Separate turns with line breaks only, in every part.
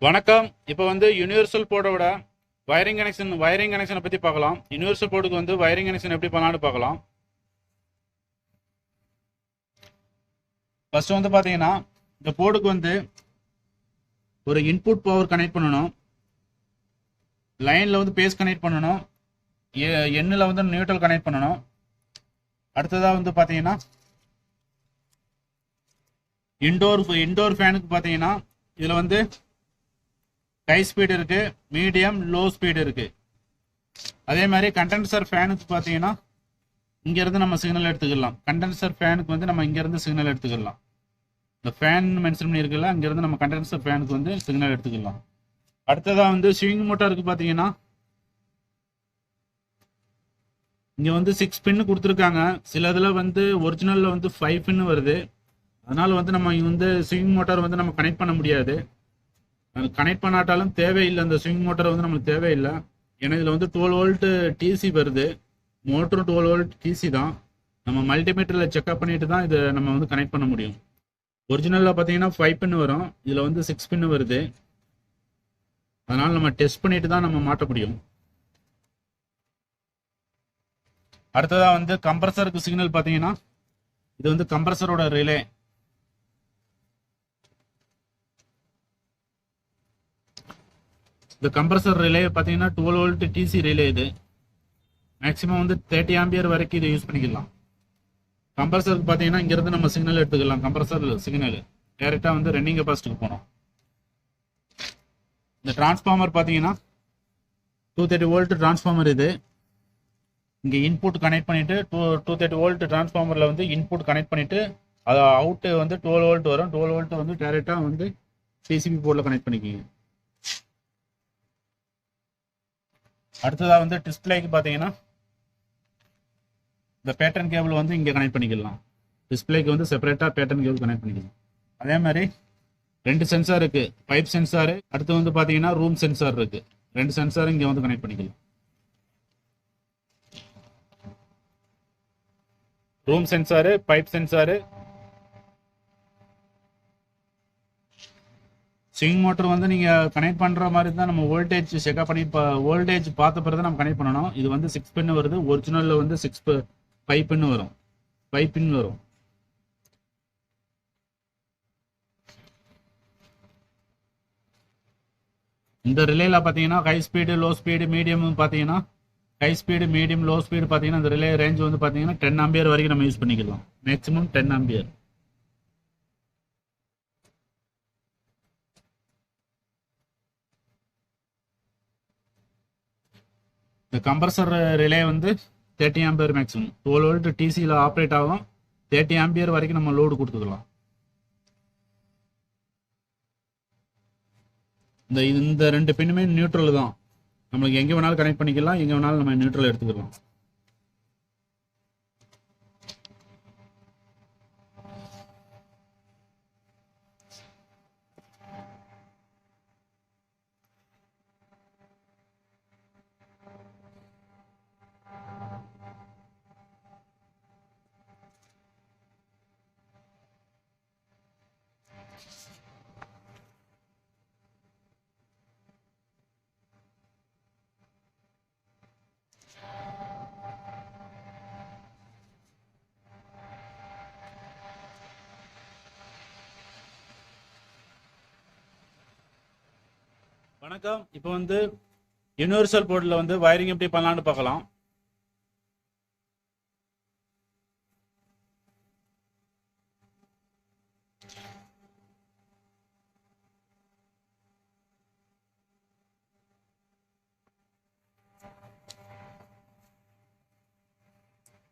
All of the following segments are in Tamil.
வணக்கம். இப்போ வந்து யூனிவர்சல் போர்டோட வயரிங் கனெக்ஷனை பற்றி பார்க்கலாம். யூனிவர்சல் போர்டுக்கு வந்து வயரிங் கனெக்ஷன் எப்படி பண்ணலான்னு பார்க்கலாம். ஃபர்ஸ்ட் வந்து பார்த்தீங்கன்னா இந்த போர்டுக்கு வந்து ஒரு இன்புட் பவர் கனெக்ட் பண்ணணும், லைனில் வந்து பேஸ் கனெக்ட் பண்ணணும், எண்ணில் வந்து நியூட்ரல் கனெக்ட் பண்ணணும். அடுத்ததாக வந்து பார்த்தீங்கன்னா இன்டோர் ஃபேனுக்கு பார்த்தீங்கன்னா இதில் வந்து ஹை ஸ்பீடு இருக்கு, மீடியம், லோ ஸ்பீடு இருக்கு. அதே மாதிரி கண்டென்சர் ஃபேனுக்கு பார்த்தீங்கன்னா இங்கேருந்து நம்ம சிக்னல் எடுத்துக்கலாம். கண்டென்சர் ஃபேனுக்கு வந்து நம்ம இங்கேருந்து சிக்னல் எடுத்துக்கலாம். இந்த ஃபேன் மென்ஷன் பண்ணியிருக்கல, அங்கேருந்து நம்ம கண்டென்சர் ஃபேனுக்கு வந்து சிக்னல் எடுத்துக்கலாம். அடுத்ததாக வந்து ஸ்விங் மோட்டாருக்கு பார்த்தீங்கன்னா இங்கே வந்து 6 பின்னு கொடுத்துருக்காங்க. சில இதில் வந்து ஒரிஜினலில் வந்து 5 பின்னு வருது. அதனால வந்து நம்ம வந்து ஸ்விங் மோட்டார் வந்து நம்ம கனெக்ட் பண்ண முடியாது. கனெக்ட் பண்ணாட்டாலும் தேவையில்லை, அந்த ஸ்விங் மோட்டர் வந்து நம்மளுக்கு தேவையில்லை. ஏன்னா இதில் வந்து 12 வோல்ட் டிசி வருது, மோட்டரும் 12 வோல்ட் டிசி தான். நம்ம மல்டிமீட்டரில் செக்அப் பண்ணிட்டு தான் இதை நம்ம வந்து கனெக்ட் பண்ண முடியும். ஒரிஜினலில் பார்த்தீங்கன்னா 5 பின்னு வரும், இதில் வந்து 6 பின்னு வருது. அதனால் நம்ம டெஸ்ட் பண்ணிட்டு தான் நம்ம மாட்ட முடியும். அடுத்ததாக வந்து கம்ப்ரஸருக்கு சிக்னல் பார்த்தீங்கன்னா இது வந்து கம்ப்ரஸரோட ரிலே. இந்த கம்ப்ரஸர் ரிலே பார்த்தீங்கன்னா 12 வோல்ட் டிசி ரிலே. இது மேக்ஸிமம் வந்து 30 ஆம்பியர் வரைக்கும் இதை யூஸ் பண்ணிக்கலாம். கம்ப்ரஸருக்கு பார்த்தீங்கன்னா இங்கேருந்து நம்ம சிக்னல் எடுத்துக்கலாம். கம்ப்ரஸர் சிக்னல் டேரெக்டாக வந்து ரன்னிங் கெப்பாசிட்டிக்கு போனோம். இந்த டிரான்ஸ்ஃபார்மர் பார்த்தீங்கன்னா 230 வோல்ட் டிரான்ஸ்ஃபார்மர். இது இங்கே இன்புட் கனெக்ட் பண்ணிவிட்டு 230 வோல்ட் டிரான்ஸ்ஃபார்மரில் வந்து இன்புட் கனெக்ட் பண்ணிவிட்டு அது அவுட்டு வந்து 12 வோல்ட் வரும். 12 வோல்ட் வந்து டேரெக்டாக வந்து பிசிபி போர்டில் கனெக்ட் பண்ணிக்கிங்க. அடுத்ததாக வந்து டிஸ்பிளேக்கு பார்த்தீங்கன்னா இந்த பேட்டர்ன் கேபிள் வந்து இங்கே கனெக்ட் பண்ணிக்கலாம். டிஸ்பிளேக்கு வந்து செப்பரேட்டாக பேட்டர்ன் கேபிள் கனெக்ட் பண்ணிக்கலாம். அதே மாதிரி 2 சென்சார் இருக்கு, பைப் சென்சாரு, அடுத்து வந்து பார்த்தீங்கன்னா ரூம் சென்சார் இருக்கு. 2 சென்சார் இங்கே வந்து கனெக்ட் பண்ணிக்கலாம். Room sensor, pipe sensor. Swing motor வந்து நீங்கள் கனெக்ட் பண்ணுற மாதிரி தான் நம்ம வோல்டேஜ் செக்அப் பண்ணி வோல்டேஜ் பார்த்த பிறகு நம்ம கனெக்ட் பண்ணணும். இது வந்து 6 பின்னு வருது, ஒரிஜினலில் வந்து 5 பின்னு வரும். 5 பின் வரும். இந்த ரிலேல பார்த்தீங்கன்னா high speed, low speed, medium பார்த்தீங்கன்னா high speed, medium, low speed பார்த்தீங்கன்னா இந்த ரிலே ரேஞ்ச் வந்து பார்த்தீங்கன்னா 10 ஆம்பியர் வரைக்கும் நம்ம யூஸ் பண்ணிக்கலாம். Maximum 10 ampere. இந்த கம்ப்ரஸர் ரிலே வந்து 30 ஆம்பியர் மேக்ஸிமம். 12 வோல்ட் டிசியில் ஆப்ரேட் ஆகும். 30 ஆம்பியர் வரைக்கும் நம்ம லோடு கொடுத்துக்கலாம். இந்த 2 பின்னுமே நியூட்ரல் தான். நம்மளுக்கு எங்கே வேணாலும் கனெக்ட் பண்ணிக்கலாம், எங்கே வேணாலும் நம்ம நியூட்ரல் எடுத்துக்கலாம். வணக்கம். இப்போ வந்து யூனிவர்சல் போர்டில் வந்து வயரிங் எப்படி பண்ணலான்னு பார்க்கலாம்.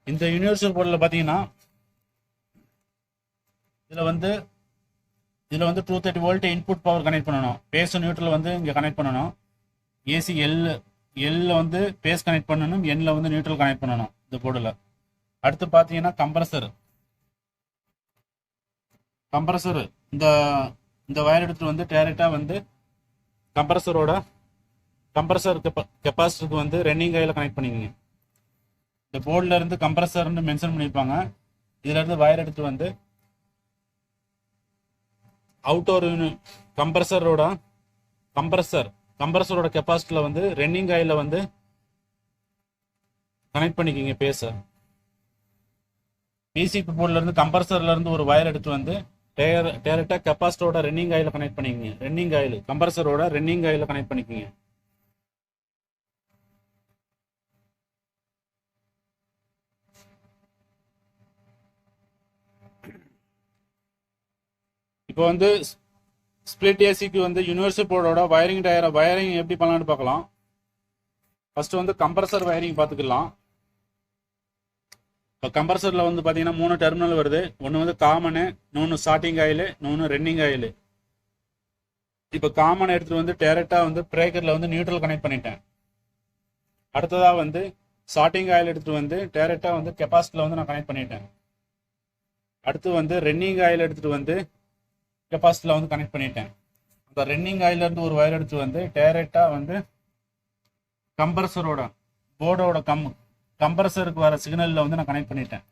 இந்த யூனிவர்சல் போர்டில் பார்த்தீங்கன்னா இதில் வந்து 230 வோல்ட் இன்புட் பவர் கனெக்ட் பண்ணணும். பேஸ் நியூட்ரல் வந்து இங்கே கனெக்ட் பண்ணணும். ஏசி எல்ல வந்து பேஸ் கனெக்ட் பண்ணணும், எண்ணில் வந்து நியூட்ரல் கனெக்ட் பண்ணணும் இந்த போர்டில். அடுத்து பார்த்தீங்கன்னா கம்ப்ரஸர் இந்த வயர் எடுத்துட்டு வந்து டேரெக்டாக வந்து கம்ப்ரஸர் கெப்பாசிட்டருக்கு வந்து ரன்னிங் கையில் கனெக்ட் பண்ணிக்கோங்க. இந்த போர்டில் இருந்து கம்ப்ரஸர்னு மென்ஷன் பண்ணியிருப்பாங்க. இதுல இருந்து வயர் எடுத்து வந்து அவுட்டோர் கம்ப்ரஸரோட கம்ப்ரஸரோட கெப்பாசிட்டியில் வந்து ரன்னிங் காயில வந்து கனெக்ட் பண்ணிக்கிங்க பேஸை. பிசிபி போர்ட்ல இருந்து கம்ப்ரஸர்ல இருந்து ஒரு வயர் எடுத்து வந்து டேரக்டா கெப்பாசிட்டரோட ரன்னிங் காயில கனெக்ட் பண்ணிக்கிங்க. ரன்னிங் காயில் கம்ப்ரஸரோட ரன்னிங் காயில கனெக்ட் பண்ணிக்கிங்க. இப்போ வந்து ஸ்பிளிட் ஏசிக்கு வந்து யூனிவர்சல் போர்டோட வயரிங் எப்படி பண்ணலாம்னு பார்க்கலாம். ஃபர்ஸ்ட் வந்து கம்ப்ரஸர் வயரிங் பார்த்துக்கலாம். இப்போ கம்ப்ரஸரில் வந்து பார்த்தீங்கன்னா 3 டெர்மினல் வருது. ஒன்று வந்து காமனு, இன்னொன்று ஸ்டார்டிங் ஆயில், இன்னொன்று ரன்னிங் ஆயில். இப்போ காமன் எடுத்துகிட்டு வந்து டேரெக்டாக வந்து பிரேக்கரில் வந்து நியூட்ரல் கனெக்ட் பண்ணிட்டேன். அடுத்ததாக வந்து ஸ்டார்டிங் ஆயில் எடுத்துகிட்டு வந்து டேரெக்டாக வந்து கெப்பாசிட்டியில் வந்து நான் கனெக்ட் பண்ணிட்டேன். அடுத்து வந்து ரன்னிங் ஆயில் எடுத்துகிட்டு வந்து கெப்பாசிட்டியில் வந்து கனெக்ட் பண்ணிட்டேன். அந்த ரன்னிங் ஆயிலேருந்து ஒரு வயர் எடுத்து வந்து டேரெக்டாக வந்து கம்ப்ரஸரோட போர்டோட கம்ப்ரஸருக்கு வர சிக்னலில் வந்து நான் கனெக்ட் பண்ணிட்டேன்.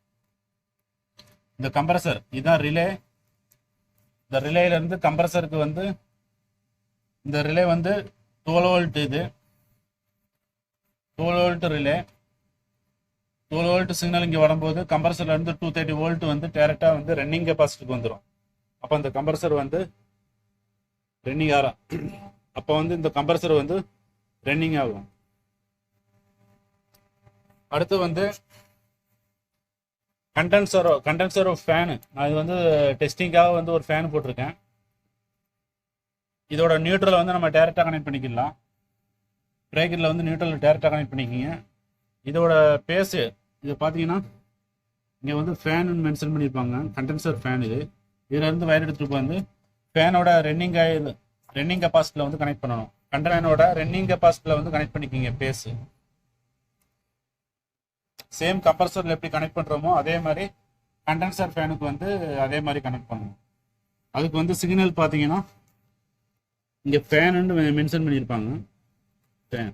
இந்த கம்ப்ரஸர் இதுதான் ரிலே. இந்த ரிலேயிலேருந்து கம்ப்ரஸருக்கு வந்து இந்த ரிலே வந்து 12 வோல்ட். இது 12 வோல்ட் ரிலே. 12 வோல்ட் சிக்னல் இங்கே வரும்போது கம்ப்ரஸர்லேருந்து 230 வோல்ட் வந்து டேரெக்டாக வந்து ரன்னிங் கெப்பாசிட்டிக்கு வந்துடும். அப்போ அந்த கம்ப்ரஸர் வந்து ரன்னிங் ஆகும். அப்போ வந்து இந்த கம்ப்ரஸர் வந்து ரன்னிங் ஆகும். அடுத்து வந்து கண்டென்சர் ஆஃப் ஃபேனு. நான் இது வந்து டெஸ்டிங்காக வந்து ஒரு ஃபேன் போட்டிருக்கேன். இதோட நியூட்ரலை வந்து நம்ம டேரெக்டாக கனெக்ட் பண்ணிக்கலாம். பிரேக்கரில் வந்து நியூட்ரல் டேரெக்டாக கனெக்ட் பண்ணிக்கிங்க. இதோட பேஸு இது பார்த்தீங்கன்னா இங்கே வந்து ஃபேன் மென்ஷன் பண்ணியிருப்பாங்க. கண்டென்சர் ஃபேன் இது. இதில் இருந்து வயர் எடுத்துகிட்டு வந்து ஃபேனோட ரன்னிங் கெப்பாசிட்டியில் வந்து கனெக்ட் பண்ணணும். கண்டெய்னரோட ரன்னிங் கெப்பாசிட்டியில் வந்து கனெக்ட் பண்ணிக்கிங்க பேஸு. சேம் கம்ப்ரஸரில் எப்படி கனெக்ட் பண்ணுறோமோ அதே மாதிரி கண்டென்சர் ஃபேனுக்கு வந்து அதே மாதிரி கனெக்ட் பண்ணணும். அதுக்கு வந்து சிக்னல் பார்த்தீங்கன்னா இங்கே ஃபேனுன்னு மென்ஷன் பண்ணியிருப்பாங்க. ஃபேன்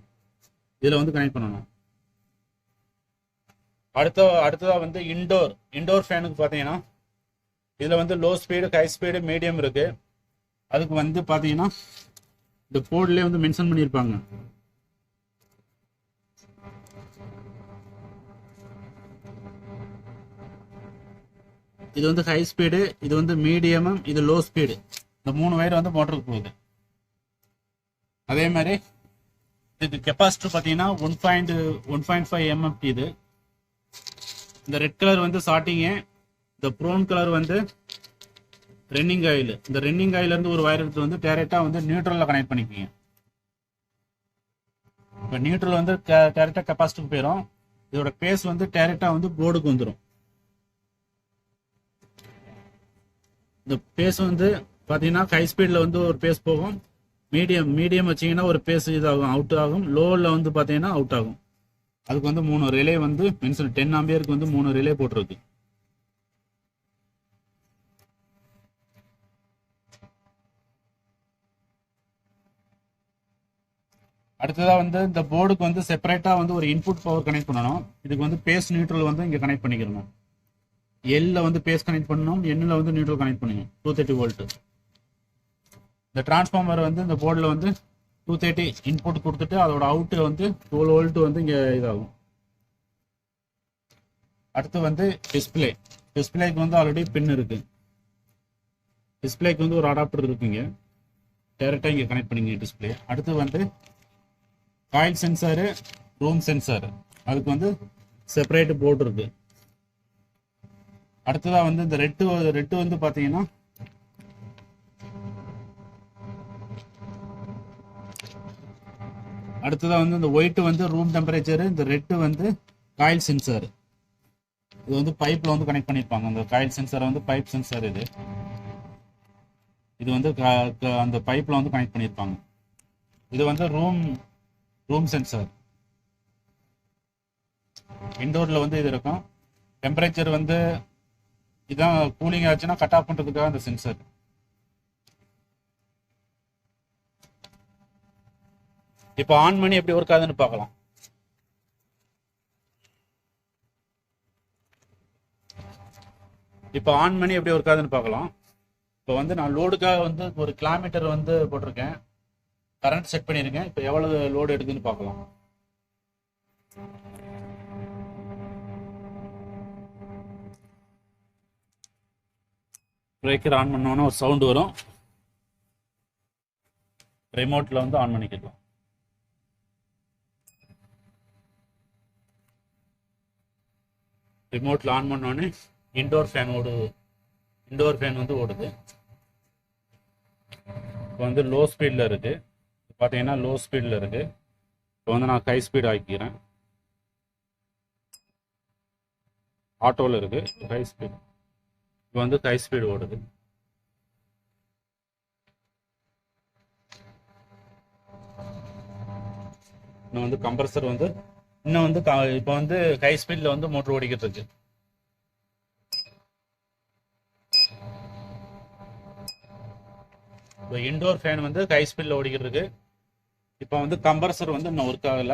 இதில் வந்து கனெக்ட் பண்ணணும். அடுத்ததாக வந்து இன்டோர் ஃபேனுக்கு பார்த்தீங்கன்னா இதில் வந்து low speed, high speed, medium இருக்கு. அதுக்கு வந்து பார்த்தீங்கன்னா இந்த போர்ட்லேயே வந்து மென்ஷன் பண்ணியிருப்பாங்க. இது வந்து ஹை ஸ்பீடு, இது வந்து மீடியம், இது லோ ஸ்பீடு. இந்த 3 வயர் வந்து மோட்டருக்கு போகுது. அதே மாதிரி இதுக்கு கெப்பாசிட்டர் பார்த்தீங்கன்னா 1.5 MFT. இது இந்த ரெட் கலர் வந்து ஸ்டார்டிங்கு, இந்த ப்ரௌன் கலர் வந்து ரன்னிங் ஆயில். இந்த ரன்னிங் ஆயிலேருந்து ஒரு வயர் எடுத்து வந்து டேரெக்டாக வந்து நியூட்ரலில் கனெக்ட் பண்ணிக்கிங்க. இப்போ நியூட்ரல் வந்து டேரெக்டாக கெப்பாசிட்டருக்கு போயிடும். இதோட பேஸ் வந்து டேரெக்டாக வந்து போர்டுக்கு வந்துடும். இந்த பேஸ் வந்து பார்த்தீங்கன்னா ஹை ஸ்பீடில் வந்து ஒரு பேஸ் போகும். மீடியம் வச்சிங்கன்னா ஒரு பேஸ் இதாகும், அவுட் ஆகும். லோவில் வந்து பார்த்தீங்கன்னா அவுட் ஆகும். அதுக்கு வந்து 3 ரிலே வந்து மென்ஷன் 10 ஆம்பியருக்கு வந்து 3 ரிலே போட்டிருக்கு. அடுத்ததாக வந்து இந்த போர்டுக்கு வந்து செப்பரேட்டாக வந்து ஒரு இன்புட் பவர் கனெக்ட் பண்ணணும். இதுக்கு வந்து பேஸ் நியூட்ரல் வந்து இங்கே கனெக்ட் பண்ணிக்கிறணும். எல்ல வந்து பேஸ் கனெக்ட் பண்ணணும், எண்ணில் வந்து நியூட்ரல் கனெக்ட் பண்ணணும். 230 வோல்ட். இந்த டிரான்ஸ்ஃபார்மர் வந்து இந்த போர்டில் வந்து 230 இன்புட் கொடுத்துட்டு அதோட அவுட்டு வந்து 12 வோல்ட் வந்து இங்கே இதாகும். அடுத்து வந்து டிஸ்பிளேக்கு வந்து ஆல்ரெடி பின் இருக்கு. டிஸ்பிளேக்கு வந்து ஒரு அடாப்டர் இருக்குங்க. டேரெக்டாக இங்கே கனெக்ட் பண்ணிங்க டிஸ்பிளே. அடுத்து வந்து காயில் சென்சாரு, ரூம் சென்சார், அதுக்கு வந்து செப்பரேட் போர்டு இருக்கு. அடுத்ததாக வந்து இந்த ரெட்டு வந்து பார்த்தீங்கன்னா அடுத்ததாக வந்து இந்த ஒயிட் வந்து ரூம் டெம்பரேச்சர், இந்த ரெட்டு வந்து காயில் சென்சார். இது வந்து பைப்பில் வந்து கனெக்ட் பண்ணியிருப்பாங்க. அந்த காயில் சென்சார் வந்து பைப் சென்சார். இது வந்து அந்த பைப்பில் வந்து கனெக்ட் பண்ணியிருப்பாங்க. இது வந்து ரூம் சென்சார். இன்டோரில் வந்து இது இருக்கும். டெம்பரேச்சர் வந்து இதான் கூலிங் ஆச்சுன்னா கட் ஆஃப் பண்ணுறதுக்காக அந்த சென்சார். இப்போ ஆன் பண்ணி எப்படி ஒர்க் ஆகுதுன்னு பார்க்கலாம். இப்போ வந்து நான் லோடுக்காக வந்து ஒரு கிலோமீட்டர் வந்து போட்டிருக்கேன். கரண்ட் செட் பண்ணிருக்கேன். இப்போ எவ்வளவு லோடு எடுக்குன்னு பார்க்கலாம். பிரேக்கர் ஆன் பண்ணோன்னா ஒரு சவுண்ட் வரும். ரிமோட்ல வந்து ஆன் பண்ணிக்கலாம். ரிமோட்ல ஆன் பண்ணோடனே இன்டோர் ஃபேன் வந்து ஓடுது. இப்போ வந்து லோ ஸ்பீடில் இருக்கு. பார்த்தீங்கன்னா லோ ஸ்பீடில் இருக்கு. இப்போ வந்து நான் ஹை ஸ்பீட் ஆக்கிக்கிறேன். ஆட்டோவில் இருக்கு ஹை ஸ்பீட். இப்போ வந்து ஹை ஸ்பீடு ஓடுது. இன்னும் வந்து கம்ப்ரஸர் வந்து இப்போ வந்து ஹை ஸ்பீட்ல வந்து மோட்டர் ஓடிக்கிட்டு இருக்கு. இப்போ இன்டோர் ஃபேன் வந்து ஹை ஸ்பீட்ல ஓடிக்கிட்டு இருக்கு. இப்போ வந்து கம்ப்ரஸர் வந்து இன்னும் ஒர்க் ஆகல.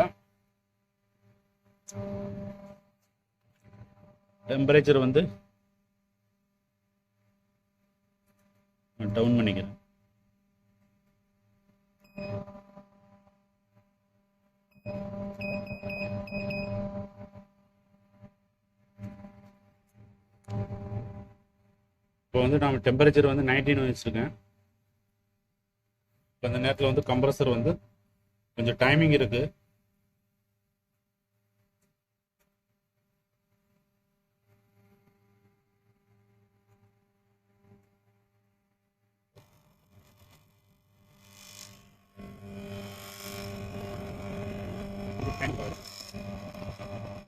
டெம்பரேச்சர் வந்து டவுன் பண்ணிக்கிறேன். இப்போ வந்து நம்ம டெம்பரேச்சர் வந்து 19 வச்சிருக்கேன். இப்போ இந்த நேரத்தில் வந்து கம்ப்ரஸர் வந்து கொஞ்சம் டைமிங் இருக்கு.